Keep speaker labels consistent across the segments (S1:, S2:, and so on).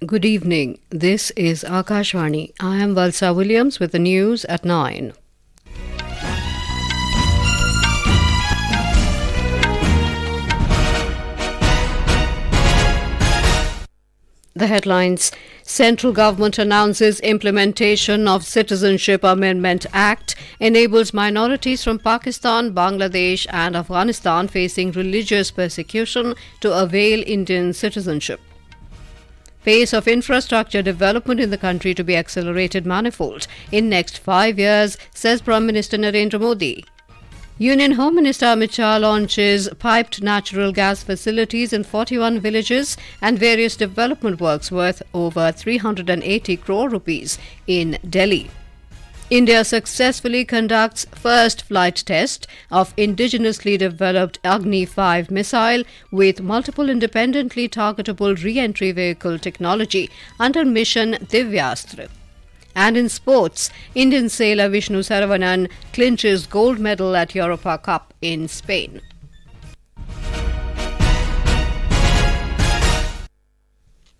S1: Good evening. This is Akashvani. I am Valsa Williams with the news at 9. The headlines: Central government announces implementation of Citizenship Amendment Act, enables minorities from Pakistan, Bangladesh and Afghanistan facing religious persecution to avail Indian citizenship. Pace of infrastructure development in the country to be accelerated manifold in next 5 years, says Prime Minister Narendra Modi. Union Home Minister Amit Shah launches piped natural gas facilities in 41 villages and various development works worth over 380 crore rupees in Delhi. India successfully conducts first flight test of indigenously developed Agni 5 missile with multiple independently targetable re-entry vehicle technology under Mission Divyastra. And in sports, Indian sailor Vishnu Saravanan clinches gold medal at Europa Cup in Spain.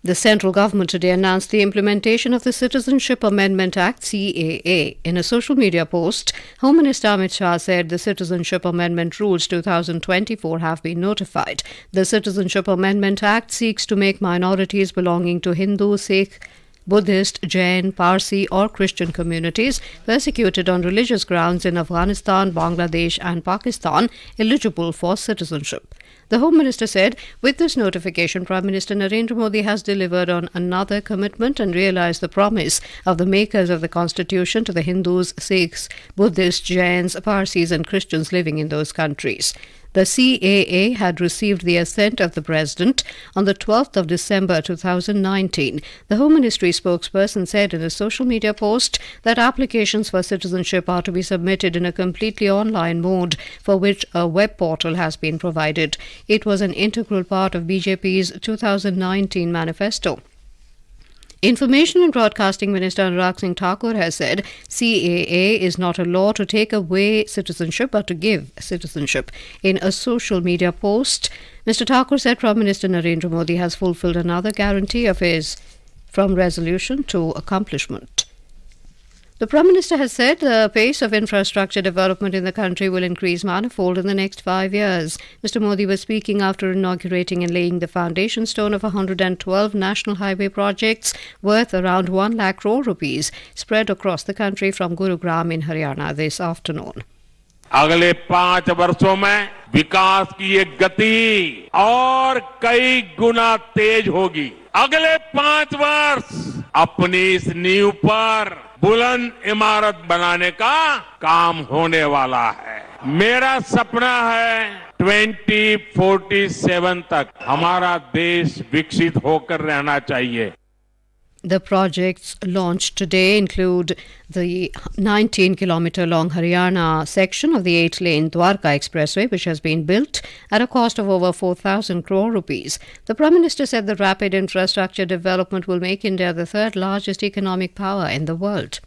S1: The central government today announced the implementation of the Citizenship Amendment Act (CAA). In a social media post, Home Minister Amit Shah said the Citizenship Amendment Rules 2024 have been notified. The Citizenship Amendment Act seeks to make minorities belonging to Hindu, Sikh, Buddhist, Jain, Parsi or Christian communities persecuted on religious grounds in Afghanistan, Bangladesh and Pakistan eligible for citizenship. The Home Minister said, with this notification, Prime Minister Narendra Modi has delivered on another commitment and realised the promise of the makers of the Constitution to the Hindus, Sikhs, Buddhists, Jains, Parsis and Christians living in those countries. The CAA had received the assent of the President on the 12th of December 2019. The Home Ministry spokesperson said in a social media post that applications for citizenship are to be submitted in a completely online mode, for which a web portal has been provided. It was an integral part of BJP's 2019 manifesto. Information and Broadcasting Minister Anurag Singh Thakur has said CAA is not a law to take away citizenship but to give citizenship. In a social media post, Mr. Thakur said Prime Minister Narendra Modi has fulfilled another guarantee of his from resolution to accomplishment. The Prime Minister has said the pace of infrastructure development in the country will increase manifold in the next 5 years. Mr. Modi was speaking after inaugurating and laying the foundation stone of 112 national highway projects worth around 1 lakh crore rupees spread across the country from Gurugram in Haryana this afternoon.
S2: अगले 5 वर्षों में विकास की ये गति और कई गुना तेज होगी। अगले 5 वर्ष अपनी इस नींव पर बुलंद इमारत बनाने का काम होने वाला है। मेरा सपना है 2047 तक हमारा देश विकसित होकर रहना चाहिए।
S1: The projects launched today include the 19-kilometre-long Haryana section of the 8-lane Dwarka Expressway, which has been built at a cost of over 4,000 crore rupees. The Prime Minister said the rapid infrastructure development will make India the third largest economic power in the world.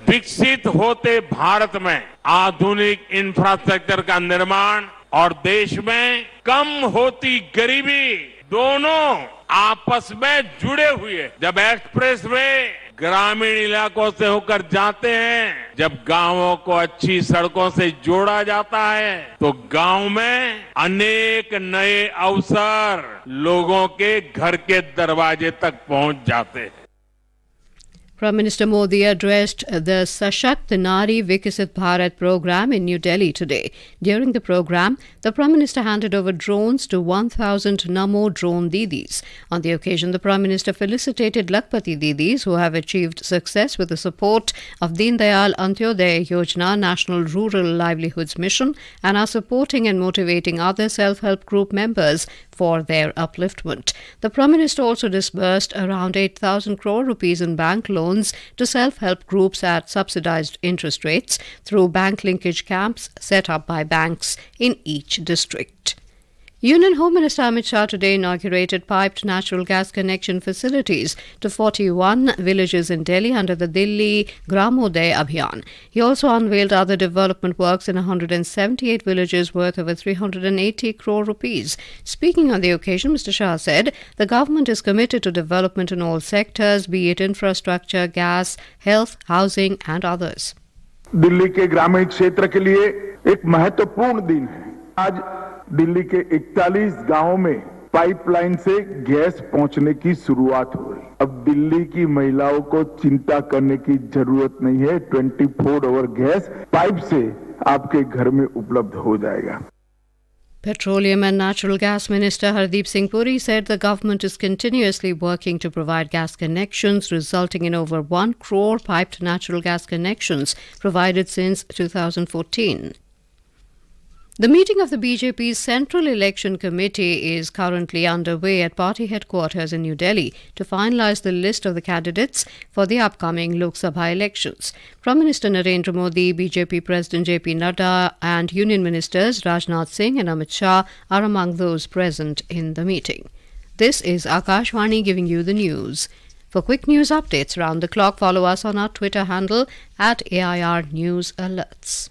S2: विकसित होते भारत में आधुनिक infrastructure का निर्माण और देश में कम होती गरीबी दोनों आपस में जुड़े हुए। जब एक्सप्रेसवे ग्रामीण इलाकों से होकर जाते हैं, जब गांवों को अच्छी सड़कों से जोड़ा जाता है, तो गांव में अनेक नए अवसर लोगों के घर के दरवाजे तक पहुंच जाते हैं।
S1: Prime Minister Modi addressed the Sashakt Nari Vikasit Bharat program in New Delhi today. During the program, the Prime Minister handed over drones to 1,000 Namo drone Didis. On the occasion, the Prime Minister felicitated Lakpati Didis who have achieved success with the support of Deen Dayal Antyodaya Yojana National Rural Livelihoods Mission and are supporting and motivating other self-help group members for their upliftment. The Prime Minister also disbursed around 8,000 crore rupees in bank loans to self-help groups at subsidized interest rates through bank linkage camps set up by banks in each district. Union Home Minister Amit Shah today inaugurated piped natural gas connection facilities to 41 villages in Delhi under the Delhi Gramoday Abhiyan. He also unveiled other development works in 178 villages worth over 380 crore rupees. Speaking on the occasion, Mr. Shah said the government is committed to development in all sectors, be it infrastructure, gas, health, housing and others.
S3: Delhi के ग्रामीण क्षेत्र के लिए एक महत्वपूर्ण दिन है। आज दिल्ली के 41 गांवों में पाइपलाइन से गैस पहुंचने की शुरुआत हो रही। अब दिल्ली की महिलाओं को चिंता करने की जरूरत नहीं है। 24 आवर गैस पाइप से आपके घर में उपलब्ध हो जाएगा।
S1: Petroleum and Natural Gas Minister Hardeep Singh Puri said the government is continuously working to provide gas connections, resulting in over 1 crore piped natural gas connections provided since 2014. The meeting of the BJP's Central Election Committee is currently underway at party headquarters in New Delhi to finalize the list of the candidates for the upcoming Lok Sabha elections. Prime Minister Narendra Modi, BJP President JP Nadda and Union Ministers Rajnath Singh and Amit Shah are among those present in the meeting. This is Akashvani giving you the news. For quick news updates round the clock, follow us on our Twitter handle at AIR News Alerts.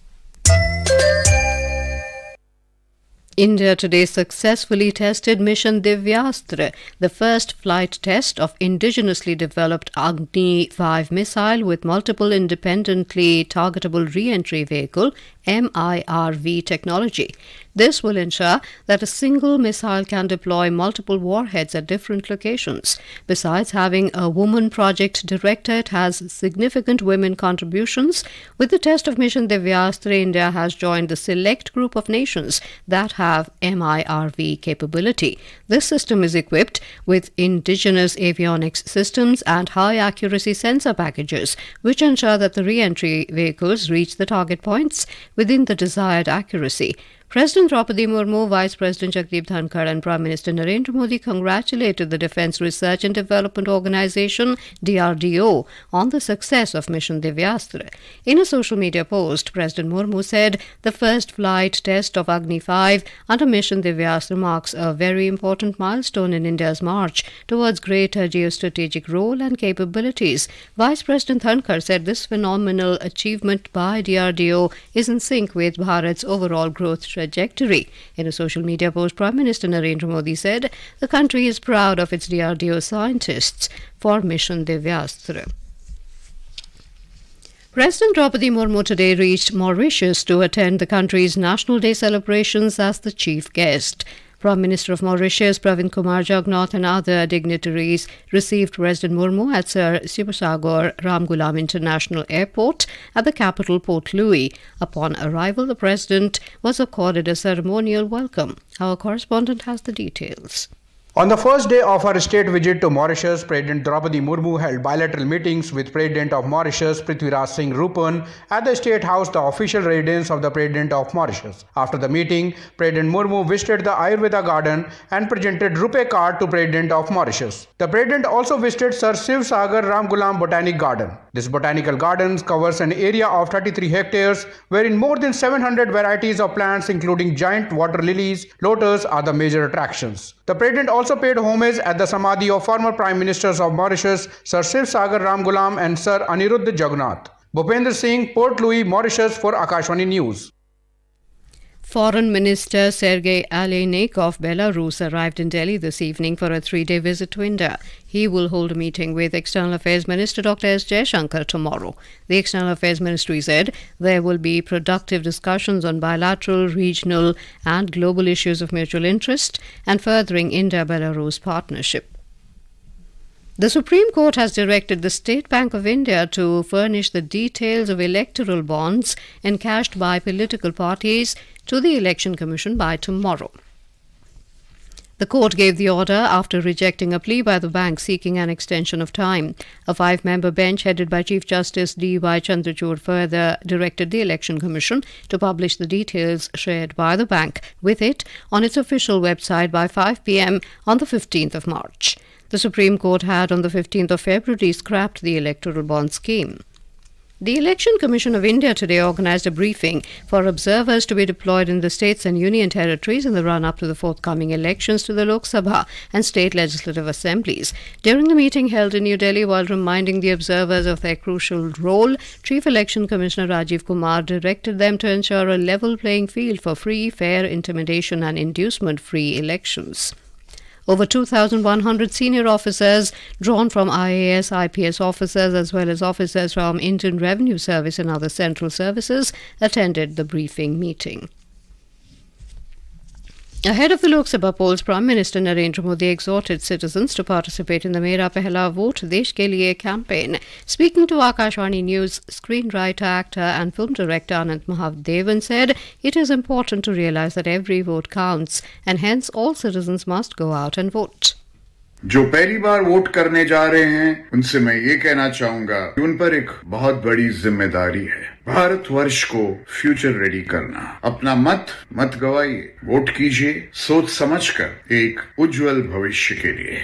S1: India today successfully tested Mission Divyastra, the first flight test of indigenously developed Agni-5 missile with multiple independently targetable re-entry vehicle MIRV technology. This will ensure that a single missile can deploy multiple warheads at different locations. Besides having a woman project director, it has significant women contributions. With the test of Mission Divyastra, India has joined the select group of nations that have MIRV capability. This system is equipped with indigenous avionics systems and high-accuracy sensor packages, which ensure that the re-entry vehicles reach the target points within the desired accuracy. President Draupadi Murmu, Vice President Jagdeep Dhankar and Prime Minister Narendra Modi congratulated the Defence Research and Development Organisation DRDO on the success of Mission Divyastra. In a social media post, President Murmu said the first flight test of Agni-5 under Mission Divyastra marks a very important milestone in India's march towards greater geostrategic role and capabilities. Vice President Dhankar said this phenomenal achievement by DRDO is in sync with Bharat's overall growth trajectory. In a social media post, Prime Minister Narendra Modi said the country is proud of its DRDO scientists for Mission Divyastra. President Draupadi Murmu today reached Mauritius to attend the country's National Day celebrations as the chief guest. Prime Minister of Mauritius Pravin Kumar Jagnnath and other dignitaries received President Murmu at Sir Sivasagar Ramgulam International Airport at the capital Port Louis. Upon arrival, the President was accorded a ceremonial welcome. Our correspondent has the details.
S4: On the first day of her state visit to Mauritius, President Draupadi Murmu held bilateral meetings with President of Mauritius Prithviraj Singh Rupan at the State House, the official residence of the President of Mauritius. After the meeting, President Murmu visited the Ayurveda garden and presented Rupee card to President of Mauritius. The President also visited Sir Sivasagar Ramgulam Botanic Garden. This botanical garden covers an area of 33 hectares, wherein more than 700 varieties of plants including giant water lilies, lotus are the major attractions. The President also paid homage at the Samadhi of former Prime Ministers of Mauritius, Sir Sivasagar Ramgulam and Sir Aniruddha Jagannath. Bhupender Singh, Port Louis, Mauritius for Akashvani News.
S1: Foreign Minister Sergei Aleynik of Belarus arrived in Delhi this evening for a 3-day visit to India. He will hold a meeting with External Affairs Minister Dr. S. Jaishankar tomorrow. The External Affairs Ministry said there will be productive discussions on bilateral, regional and global issues of mutual interest and furthering India-Belarus partnership. The Supreme Court has directed the State Bank of India to furnish the details of electoral bonds encashed by political parties to the Election Commission by tomorrow. The court gave the order after rejecting a plea by the bank seeking an extension of time. A 5-member bench headed by Chief Justice D.Y. Chandrachud further directed the Election Commission to publish the details shared by the bank with it on its official website by 5 p.m. on the 15th of March. The Supreme Court had on the 15th of February scrapped the electoral bond scheme. The Election Commission of India today organised a briefing for observers to be deployed in the states and union territories in the run-up to the forthcoming elections to the Lok Sabha and state legislative assemblies. During the meeting held in New Delhi, while reminding the observers of their crucial role, Chief Election Commissioner Rajiv Kumar directed them to ensure a level playing field for free, fair, intimidation and inducement-free elections. Over 2,100 senior officers drawn from IAS, IPS officers as well as officers from Indian Revenue Service and other central services attended the briefing meeting. Ahead of the Lok Sabha polls, Prime Minister Narendra Modi exhorted citizens to participate in the Mera Pehla Vote Desh Ke Liye campaign. Speaking to Akashvani News, screenwriter, actor and film director Anant Mahadevan said it is important to realize that every vote counts and hence all citizens must go out and vote.
S5: जो पहली बार vote करने जा रहे हैं उनसे मैं ये कहना चाहूंगा कि उन पर एक बहुत बड़ी जिम्मेदारी है भारतवर्ष को फ्यूचर रेडी करना अपना मत गवाइए वोट कीजिए सोच समझकर एक उज्जवल भविष्य के लिए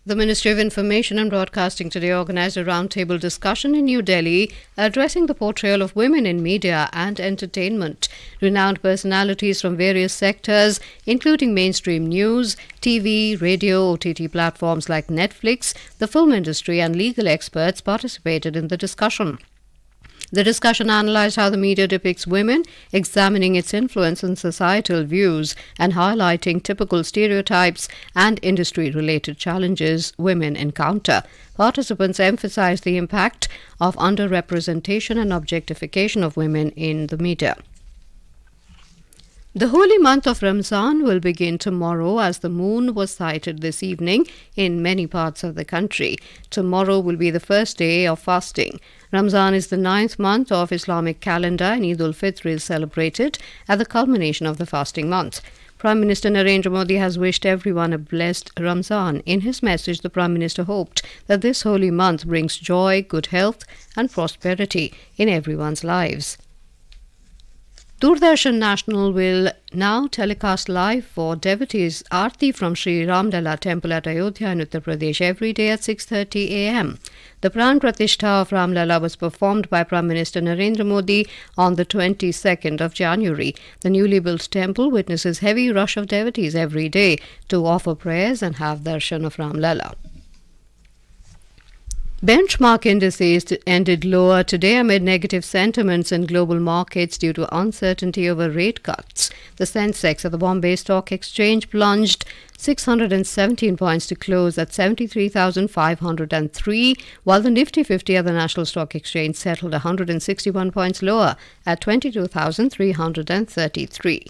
S1: The Ministry of Information and Broadcasting today organised a roundtable discussion in New Delhi addressing the portrayal of women in media and entertainment. Renowned personalities from various sectors, including mainstream news, TV, radio, OTT platforms like Netflix, the film industry and legal experts participated in the discussion. The discussion analysed how the media depicts women, examining its influence on societal views and highlighting typical stereotypes and industry-related challenges women encounter. Participants emphasised the impact of underrepresentation and objectification of women in the media. The holy month of Ramzan will begin tomorrow as the moon was sighted this evening in many parts of the country. Tomorrow will be the first day of fasting. Ramzan is the 9th month of Islamic calendar and Eid al-Fitr is celebrated at the culmination of the fasting month. Prime Minister Narendra Modi has wished everyone a blessed Ramzan. In his message, the Prime Minister hoped that this holy month brings joy, good health and prosperity in everyone's lives. Doordarshan National will now telecast live for devotees Aarti from Sri Ramlala Temple at Ayodhya in Uttar Pradesh every day at 6:30 a.m. The Pran Pratishtha of Ramlala was performed by Prime Minister Narendra Modi on the 22nd of January. The newly built temple witnesses heavy rush of devotees every day to offer prayers and have darshan of Ramlala. Benchmark indices ended lower today amid negative sentiments in global markets due to uncertainty over rate cuts. The Sensex at the Bombay Stock Exchange plunged 617 points to close at 73,503, while the Nifty 50 at the National Stock Exchange settled 161 points lower at 22,333.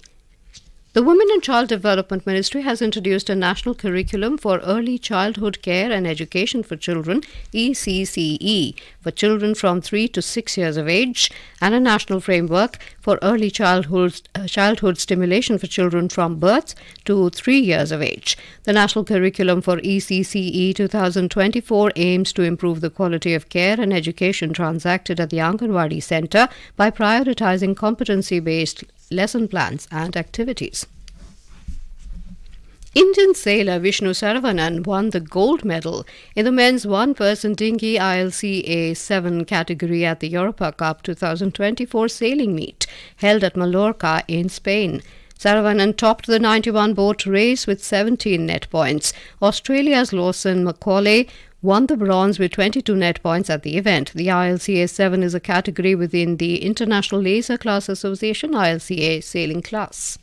S1: The Women and Child Development Ministry has introduced a national curriculum for early childhood care and education for children, ECCE, for children from 3 to 6 years of age, and a national framework for early childhood stimulation for children from birth to 3 years of age. The national curriculum for ECCE 2024 aims to improve the quality of care and education transacted at the Anganwadi Centre by prioritizing competency-based lesson plans and activities. Indian sailor Vishnu Saravanan won the gold medal in the men's one-person dinghy ILCA 7 category at the Europa Cup 2024 sailing meet held at Mallorca in Spain. Saravanan topped the 91-boat race with 17 net points. Australia's Lawson Macaulay won the bronze with 22 net points at the event. The ILCA 7 is a category within the International Laser Class Association ILCA sailing class.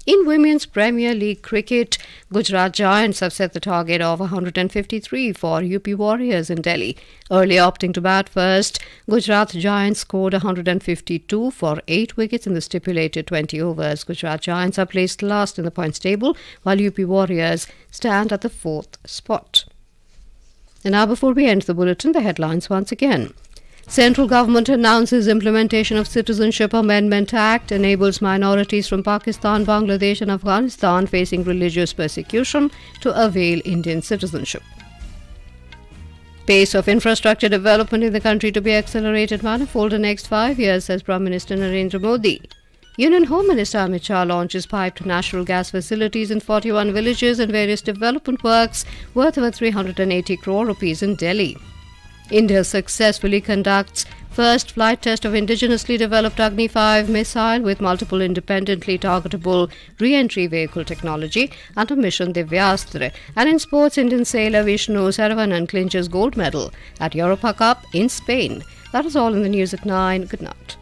S1: In Women's Premier League cricket, Gujarat Giants have set the target of 153 for UP Warriors in Delhi. Early opting to bat first, Gujarat Giants scored 152 for 8 wickets in the stipulated 20 overs. Gujarat Giants are placed last in the points table, while UP Warriors stand at the 4th spot. And now, before we end the bulletin, the headlines once again. Central government announces implementation of Citizenship Amendment Act enables minorities from Pakistan, Bangladesh and Afghanistan facing religious persecution to avail Indian citizenship. Pace of infrastructure development in the country to be accelerated manifold in the next 5 years, says Prime Minister Narendra Modi. Union Home Minister Amit Shah launches piped natural gas facilities in 41 villages and various development works worth over 380 crore rupees in Delhi. India successfully conducts first flight test of indigenously developed Agni 5 missile with multiple independently targetable re-entry vehicle technology under Mission Divyastra. And in sports, Indian sailor Vishnu Saravanan clinches gold medal at Europa Cup in Spain. That is all in the news at 9. Good night.